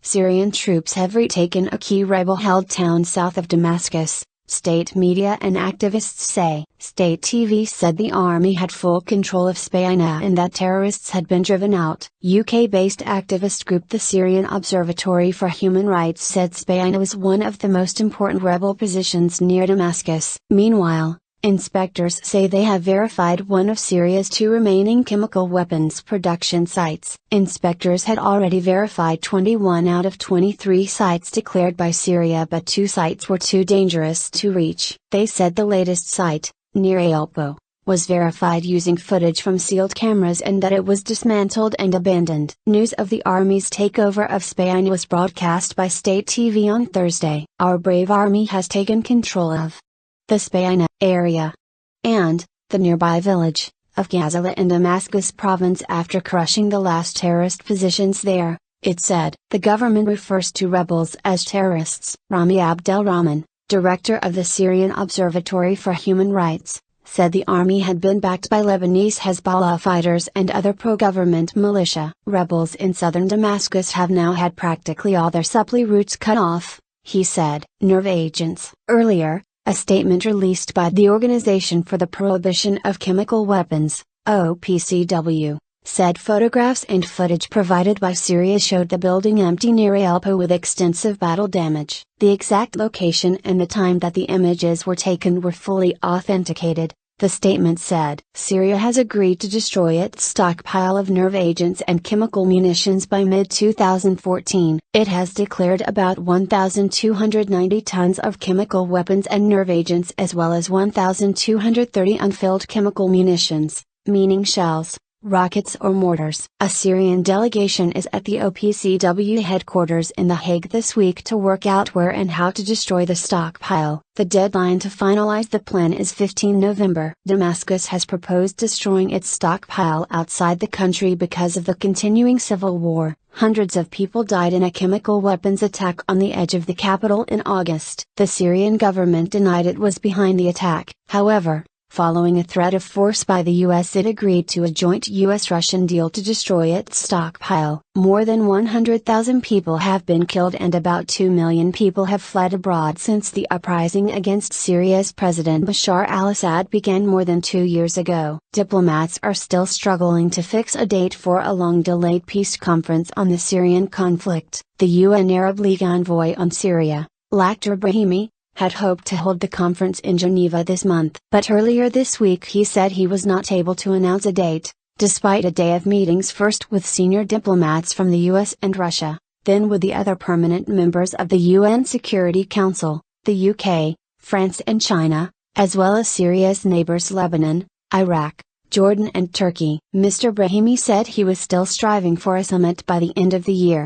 Syrian troops have retaken a key rebel-held town south of Damascus, state media and activists say. State TV said the army had full control of Sbeineh and that terrorists had been driven out. UK-based activist group the Syrian Observatory for Human Rights said Sbeineh was one of the most important rebel positions near Damascus. Meanwhile, inspectors say they have verified one of Syria's 2 remaining chemical weapons production sites. Inspectors had already verified 21 out of 23 sites declared by Syria, but 2 sites were too dangerous to reach. They said the latest site, near Aleppo, was verified using footage from sealed cameras and that it was dismantled and abandoned. News of the army's takeover of Sbeineh was broadcast by state TV on Thursday. Our brave army has taken control of the Sbeineh area and the nearby village of Ghazala in Damascus province after crushing the last terrorist positions there, it said. The government refers to rebels as terrorists. Rami Abdelrahman, director of the Syrian Observatory for Human Rights, said the army had been backed by Lebanese Hezbollah fighters and other pro-government militia. Rebels in southern Damascus have now had practically all their supply routes cut off, he said. Nerve agents. Earlier, a statement released by the Organization for the Prohibition of Chemical Weapons, OPCW, said photographs and footage provided by Syria showed the building empty near Aleppo with extensive battle damage. The exact location and the time that the images were taken were fully authenticated, the statement said. Syria has agreed to destroy its stockpile of nerve agents and chemical munitions by mid-2014. It has declared about 1,290 tons of chemical weapons and nerve agents as well as 1,230 unfilled chemical munitions, meaning shells, rockets or mortars. A Syrian delegation is at the OPCW headquarters in The Hague this week to work out where and how to destroy the stockpile. The deadline to finalize the plan is 15 November. Damascus has proposed destroying its stockpile outside the country because of the continuing civil war. Hundreds of people died in a chemical weapons attack on the edge of the capital in August. The Syrian government denied it was behind the attack. However, following a threat of force by the US, it agreed to a joint US-Russian deal to destroy its stockpile. More than 100,000 people have been killed and about 2 million people have fled abroad since the uprising against Syria's President Bashar al-Assad began more than 2 years ago. Diplomats are still struggling to fix a date for a long-delayed peace conference on the Syrian conflict. The UN Arab League envoy on Syria, Lakhdar Brahimi, had hoped to hold the conference in Geneva this month. But earlier this week he said he was not able to announce a date, despite a day of meetings first with senior diplomats from the US and Russia, then with the other permanent members of the UN Security Council, the UK, France and China, as well as Syria's neighbors Lebanon, Iraq, Jordan and Turkey. Mr. Brahimi said he was still striving for a summit by the end of the year.